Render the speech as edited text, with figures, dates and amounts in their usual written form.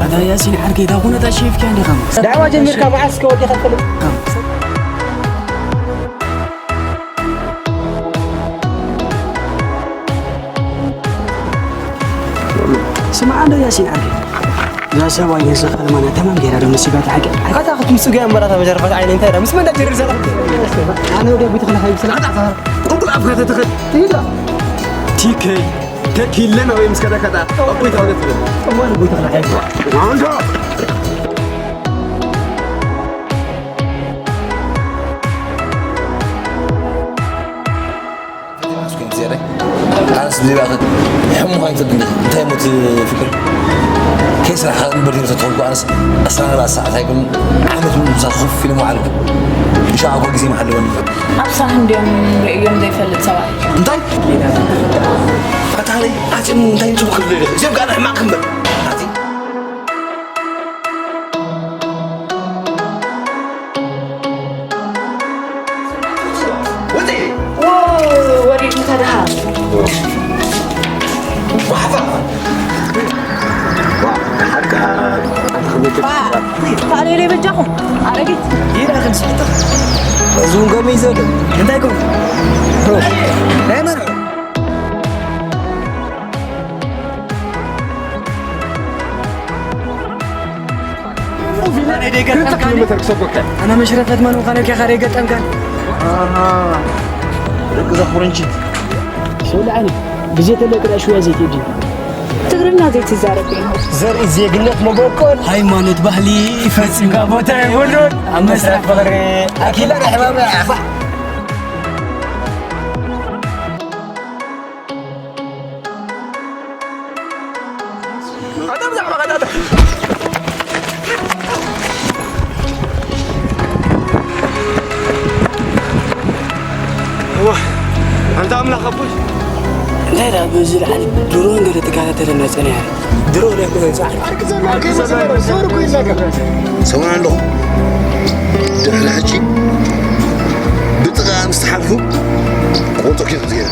هذا ياسين حركي دا هنا دا شيف كان يغمس دعوة جميل كم عسكر ودي خلفله سمع عنده ياسين حركي يا سوا يسخ لما انا تمام غير هذا مسيبات حاجه قد اخذت مسوق مرات بجرفت عيني انت مش من دجر رساله انا ودي بيت خلها يسلم قول افكار تخد تيكي تكي لنا ويمس كذا كذا ابوي تاخذ ما ابوي تخلها عنده أنا سدي بعد حمو هاي تدني تيموت فكر كيس راح نبدي نتطلب أنا أصلا لا ساعة هاي كم عملت مسخف فيلم معلق مش عارف وقت زي محل وني أبصح يوم ده يفلت سواء انتي فتحلي عادي انتي نشوف كل ليلة زين أنا معكم بقى عادي ودي واو وريك مكانها فعلي لي بجاهم عرقت يلا خلص زون قومي زود انت يكون دائما انا مش رفت منو خانك يا خارج قطن ركز اخورنجي شو لعني بزيت اللي كده شويه زيت يجي تقرنا زيت الزاربين زرع زيغنت مبوكل ሃይማኖት ባህሊ فاسم كابوتا يقولون اما سرح بغري اكيد انا حمام يا اخي انت املاك ابوش لا لا بزر علي درون قد تكاتل الناس انا درون يكون صح سوينا له دحر حجي بطغى مستحفو قلت كيف زين